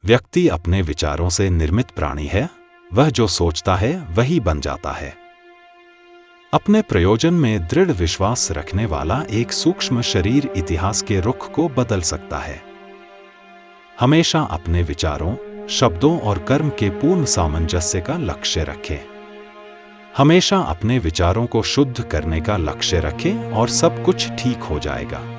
व्यक्ति अपने विचारों से निर्मित प्राणी है। वह जो सोचता है वही बन जाता है। अपने प्रयोजन में दृढ़ विश्वास रखने वाला एक सूक्ष्म शरीर इतिहास के रुख को बदल सकता है। हमेशा अपने विचारों, शब्दों और कर्म के पूर्ण सामंजस्य का लक्ष्य रखें। हमेशा अपने विचारों को शुद्ध करने का लक्ष्य रखें और सब कुछ ठीक हो जाएगा।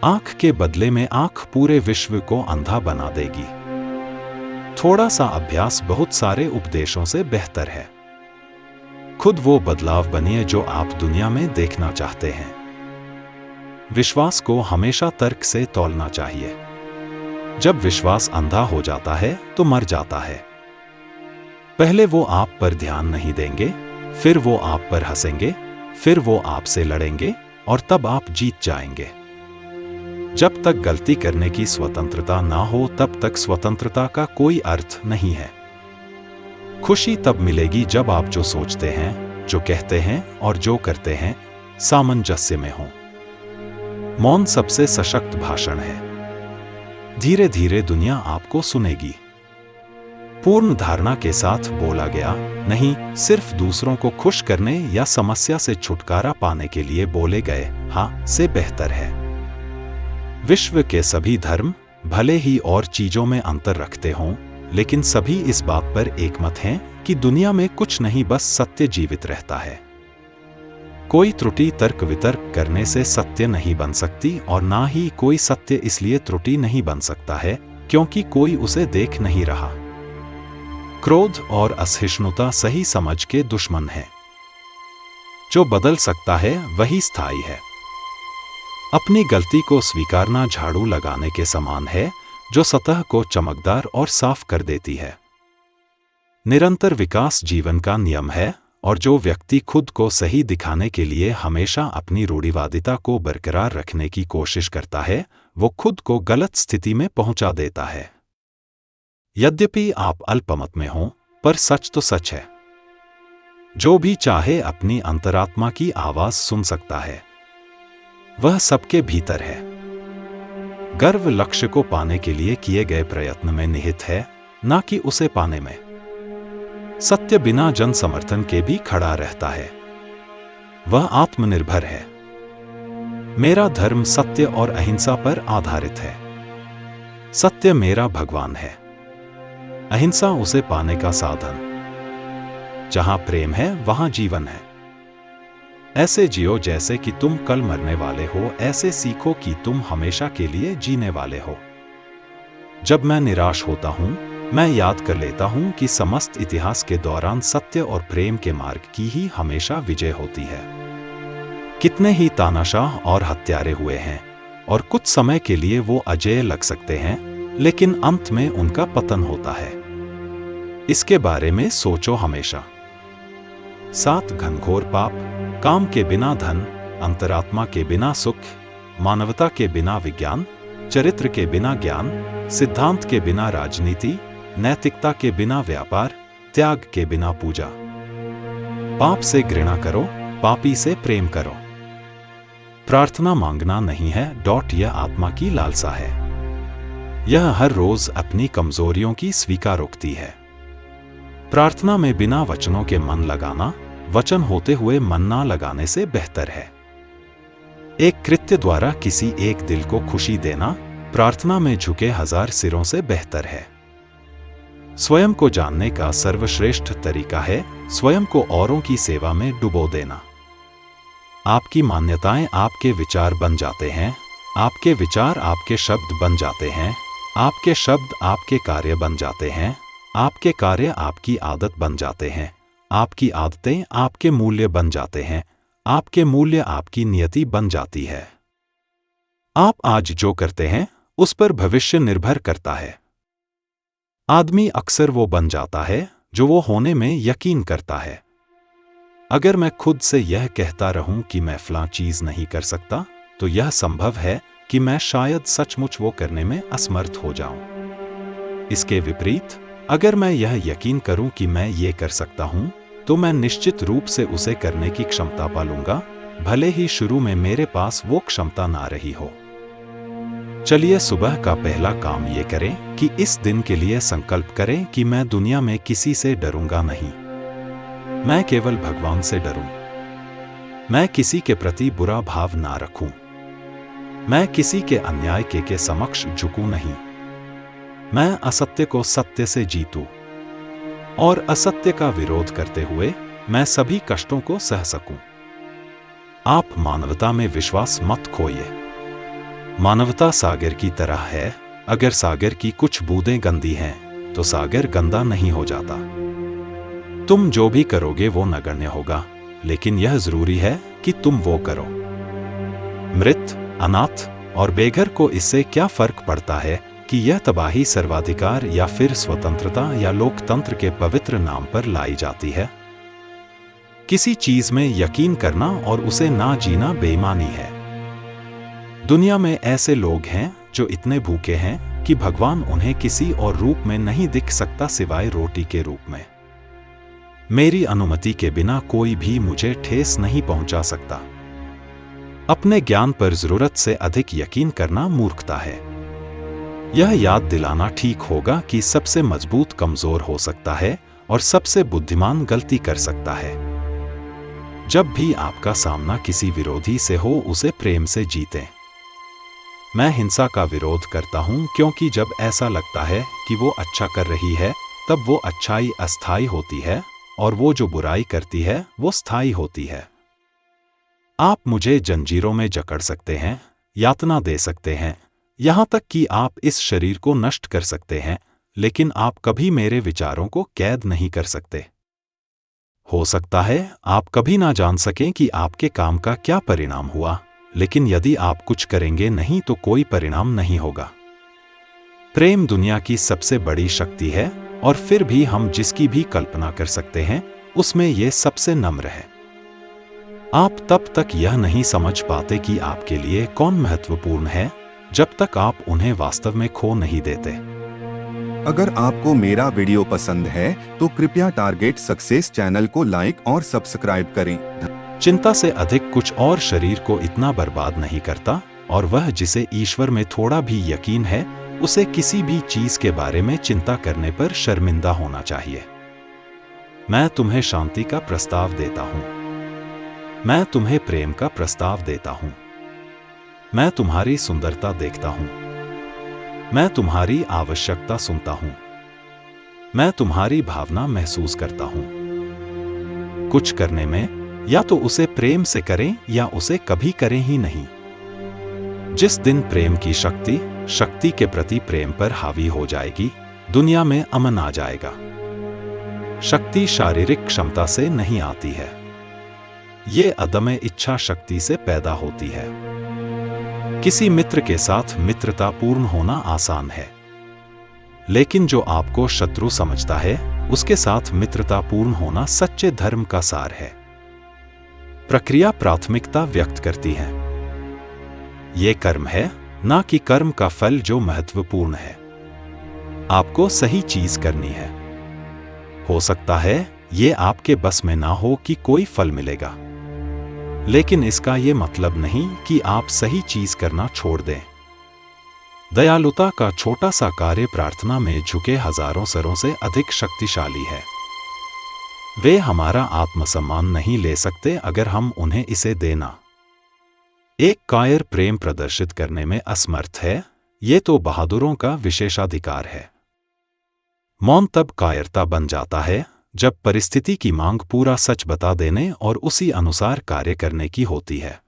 आंख के बदले में आंख पूरे विश्व को अंधा बना देगी। थोड़ा सा अभ्यास बहुत सारे उपदेशों से बेहतर है। खुद वो बदलाव बनिए जो आप दुनिया में देखना चाहते हैं। विश्वास को हमेशा तर्क से तौलना चाहिए। जब विश्वास अंधा हो जाता है तो मर जाता है। पहले वो आप पर ध्यान नहीं देंगे, फिर वो आप पर हंसेंगे, फिर वो आपसे लड़ेंगे और तब आप जीत जाएंगे। जब तक गलती करने की स्वतंत्रता ना हो तब तक स्वतंत्रता का कोई अर्थ नहीं है। खुशी तब मिलेगी जब आप जो सोचते हैं, जो कहते हैं और जो करते हैं सामंजस्य में हो। मौन सबसे सशक्त भाषण है। धीरे धीरे दुनिया आपको सुनेगी। पूर्ण धारणा के साथ बोला गया नहीं सिर्फ दूसरों को खुश करने या समस्या से छुटकारा पाने के लिए बोले गए हाँ से बेहतर है। विश्व के सभी धर्म भले ही और चीजों में अंतर रखते हों, लेकिन सभी इस बात पर एकमत हैं कि दुनिया में कुछ नहीं बस सत्य जीवित रहता है। कोई त्रुटि तर्क वितर्क करने से सत्य नहीं बन सकती और ना ही कोई सत्य इसलिए त्रुटि नहीं बन सकता है क्योंकि कोई उसे देख नहीं रहा। क्रोध और असहिष्णुता सही समझ के दुश्मन है। जो बदल सकता है वही स्थायी है। अपनी गलती को स्वीकारना झाड़ू लगाने के समान है जो सतह को चमकदार और साफ कर देती है। निरंतर विकास जीवन का नियम है और जो व्यक्ति खुद को सही दिखाने के लिए हमेशा अपनी रूढ़िवादिता को बरकरार रखने की कोशिश करता है, वो खुद को गलत स्थिति में पहुंचा देता है। यद्यपि आप अल्पमत में हों, पर सच तो सच है। जो भी चाहे अपनी अंतरात्मा की आवाज सुन सकता है। वह सबके भीतर है। गर्व लक्ष्य को पाने के लिए किए गए प्रयत्न में निहित है, ना कि उसे पाने में। सत्य बिना जन समर्थन के भी खड़ा रहता है। वह आत्मनिर्भर है। मेरा धर्म सत्य और अहिंसा पर आधारित है। सत्य मेरा भगवान है। अहिंसा उसे पाने का साधन। जहां प्रेम है वहां जीवन है। ऐसे जियो जैसे कि तुम कल मरने वाले हो, ऐसे सीखो कि तुम हमेशा के लिए जीने वाले हो। जब मैं निराश होता हूं, मैं याद कर लेता हूं कि समस्त इतिहास के दौरान सत्य और प्रेम के मार्ग की ही हमेशा विजय होती है। कितने ही तानाशाह और हत्यारे हुए हैं और कुछ समय के लिए वो अजेय लग सकते हैं, लेकिन अंत में उनका पतन होता है। इसके बारे में सोचो हमेशा। 7 घनघोर पाप, काम के बिना धन, अंतरात्मा के बिना सुख, मानवता के बिना विज्ञान, चरित्र के बिना ज्ञान, सिद्धांत के बिना राजनीति, नैतिकता के बिना व्यापार, त्याग के बिना पूजा। पाप से घृणा करो, पापी से प्रेम करो। प्रार्थना मांगना नहीं है, यह आत्मा की लालसा है। यह हर रोज अपनी कमजोरियों की स्वीकारोक्ति है। प्रार्थना में बिना वचनों के मन लगाना, वचन होते हुए मन ना लगाने से बेहतर है। एक कृत्य द्वारा किसी एक दिल को खुशी देना, प्रार्थना में झुके 1000 सिरों से बेहतर है। स्वयं को जानने का सर्वश्रेष्ठ तरीका है स्वयं को औरों की सेवा में डुबो देना। आपकी मान्यताएं आपके विचार बन जाते हैं, आपके विचार आपके शब्द बन जाते हैं, आपके शब्द आपके कार्य बन जाते हैं, आपके कार्य आपकी आदत बन जाते हैं, आपकी आदतें आपके मूल्य बन जाते हैं, आपके मूल्य आपकी नियति बन जाती है। आप आज जो करते हैं उस पर भविष्य निर्भर करता है। आदमी अक्सर वो बन जाता है जो वो होने में यकीन करता है। अगर मैं खुद से यह कहता रहूं कि मैं फलां चीज नहीं कर सकता, तो यह संभव है कि मैं शायद सचमुच वो करने में असमर्थ हो जाऊं। इसके विपरीत, अगर मैं यह यकीन करूं कि मैं ये कर सकता हूं, तो मैं निश्चित रूप से उसे करने की क्षमता पालूंगा, भले ही शुरू में मेरे पास वो क्षमता ना रही हो। चलिए सुबह का पहला काम ये करें कि इस दिन के लिए संकल्प करें कि मैं दुनिया में किसी से डरूंगा नहीं। मैं केवल भगवान से डरूं। मैं किसी के प्रति बुरा भाव ना रखूं। मैं किसी के अन्याय के समक्ष झुकूं नहीं। मैं असत्य को सत्य से जीतूं और असत्य का विरोध करते हुए मैं सभी कष्टों को सह सकूं। आप मानवता में विश्वास मत खोइए। मानवता सागर की तरह है। अगर सागर की कुछ बूंदें गंदी हैं तो सागर गंदा नहीं हो जाता। तुम जो भी करोगे वो नगण्य होगा, लेकिन यह जरूरी है कि तुम वो करो। मृत, अनाथ और बेघर को इससे क्या फर्क पड़ता है कि यह तबाही सर्वाधिकार या फिर स्वतंत्रता या लोकतंत्र के पवित्र नाम पर लाई जाती है। किसी चीज में यकीन करना और उसे ना जीना बेईमानी है। दुनिया में ऐसे लोग हैं जो इतने भूखे हैं कि भगवान उन्हें किसी और रूप में नहीं दिख सकता सिवाय रोटी के रूप में। मेरी अनुमति के बिना कोई भी मुझे ठेस नहीं पहुंचा सकता। अपने ज्ञान पर जरूरत से अधिक यकीन करना मूर्खता है। यह याद दिलाना ठीक होगा कि सबसे मजबूत कमजोर हो सकता है और सबसे बुद्धिमान गलती कर सकता है। जब भी आपका सामना किसी विरोधी से हो, उसे प्रेम से जीतें। मैं हिंसा का विरोध करता हूं क्योंकि जब ऐसा लगता है कि वो अच्छा कर रही है, तब वो अच्छाई अस्थायी होती है और वो जो बुराई करती है वो स्थायी होती है। आप मुझे जंजीरों में जकड़ सकते हैं, यातना दे सकते हैं, यहां तक कि आप इस शरीर को नष्ट कर सकते हैं, लेकिन आप कभी मेरे विचारों को कैद नहीं कर सकते। हो सकता है आप कभी ना जान सकें कि आपके काम का क्या परिणाम हुआ, लेकिन यदि आप कुछ करेंगे नहीं तो कोई परिणाम नहीं होगा। प्रेम दुनिया की सबसे बड़ी शक्ति है और फिर भी हम जिसकी भी कल्पना कर सकते हैं उसमें यह सबसे नम्र है। आप तब तक यह नहीं समझ पाते कि आपके लिए कौन महत्वपूर्ण है जब तक आप उन्हें वास्तव में खो नहीं देते। अगर आपको मेरा वीडियो पसंद है तो कृपया टारगेट सक्सेस चैनल को लाइक और सब्सक्राइब करें। चिंता से अधिक कुछ और शरीर को इतना बर्बाद नहीं करता, और वह जिसे ईश्वर में थोड़ा भी यकीन है उसे किसी भी चीज के बारे में चिंता करने पर शर्मिंदा होना चाहिए। मैं तुम्हें शांति का प्रस्ताव देता हूं। मैं तुम्हें प्रेम का प्रस्ताव देता हूं। मैं तुम्हारी सुंदरता देखता हूं। मैं तुम्हारी आवश्यकता सुनता हूं। मैं तुम्हारी भावना महसूस करता हूं। कुछ करने में या तो उसे प्रेम से करें या उसे कभी करें ही नहीं। जिस दिन प्रेम की शक्ति के प्रति प्रेम पर हावी हो जाएगी, दुनिया में अमन आ जाएगा। शक्ति शारीरिक क्षमता से नहीं आती है, ये अदम्य इच्छा शक्ति से पैदा होती है। किसी मित्र के साथ मित्रतापूर्ण होना आसान है, लेकिन जो आपको शत्रु समझता है उसके साथ मित्रतापूर्ण होना सच्चे धर्म का सार है। प्रक्रिया प्राथमिकता व्यक्त करती है। ये कर्म है, ना कि कर्म का फल जो महत्वपूर्ण है। आपको सही चीज करनी है। हो सकता है ये आपके बस में ना हो कि कोई फल मिलेगा, लेकिन इसका ये मतलब नहीं कि आप सही चीज करना छोड़ दें। दयालुता का छोटा सा कार्य प्रार्थना में झुके हजारों सरों से अधिक शक्तिशाली है। वे हमारा आत्मसम्मान नहीं ले सकते अगर हम उन्हें इसे देना। एक कायर प्रेम प्रदर्शित करने में असमर्थ है, ये तो बहादुरों का विशेषाधिकार है। मौन तब कायरता बन जाता है जब परिस्थिति की मांग पूरा सच बता देने और उसी अनुसार कार्य करने की होती है।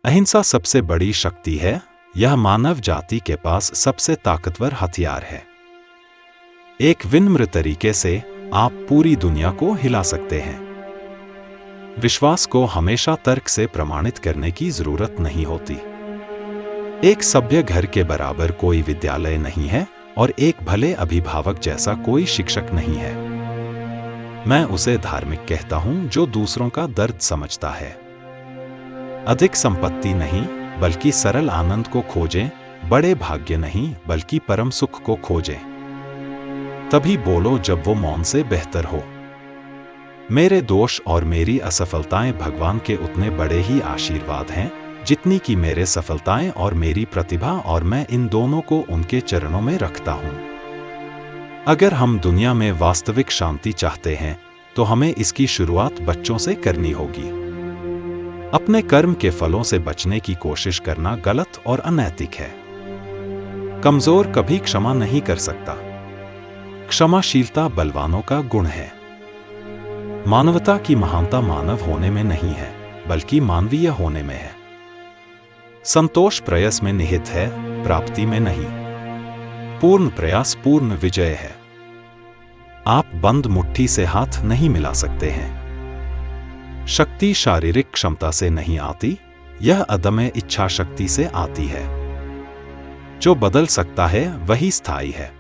अहिंसा सबसे बड़ी शक्ति है, यह मानव जाति के पास सबसे ताकतवर हथियार है। एक विनम्र तरीके से आप पूरी दुनिया को हिला सकते हैं। विश्वास को हमेशा तर्क से प्रमाणित करने की जरूरत नहीं होती। एक सभ्य घर के बराबर कोई विद्यालय नहीं है और एक भले अभिभावक जैसा कोई शिक्षक नहीं है। मैं उसे धार्मिक कहता हूं जो दूसरों का दर्द समझता है। अधिक संपत्ति नहीं बल्कि सरल आनंद को खोजें, बड़े भाग्य नहीं बल्कि परम सुख को खोजें। तभी बोलो जब वो मौन से बेहतर हो। मेरे दोष और मेरी असफलताएं भगवान के उतने बड़े ही आशीर्वाद हैं जितनी कि मेरे सफलताएं और मेरी प्रतिभा, और मैं इन दोनों को उनके चरणों में रखता हूं। अगर हम दुनिया में वास्तविक शांति चाहते हैं तो हमें इसकी शुरुआत बच्चों से करनी होगी। अपने कर्म के फलों से बचने की कोशिश करना गलत और अनैतिक है। कमजोर कभी क्षमा नहीं कर सकता। क्षमाशीलता बलवानों का गुण है। मानवता की महानता मानव होने में नहीं है, बल्कि मानवीय होने में है। संतोष प्रयास में निहित है, प्राप्ति में नहीं। पूर्ण प्रयास पूर्ण विजय है। आप बंद मुट्ठी से हाथ नहीं मिला सकते हैं। शक्ति शारीरिक क्षमता से नहीं आती, यह अदम्य इच्छा शक्ति से आती है। जो बदल सकता है वही स्थायी है।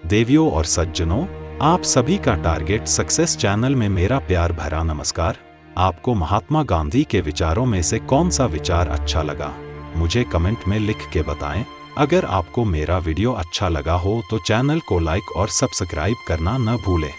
देवियों और सज्जनों, आप सभी का टारगेट सक्सेस चैनल में मेरा प्यार भरा नमस्कार। आपको महात्मा गांधी के विचारों में से कौन सा विचार अच्छा लगा, मुझे कमेंट में लिख के बताएं। अगर आपको मेरा वीडियो अच्छा लगा हो तो चैनल को लाइक और सब्सक्राइब करना न भूलें।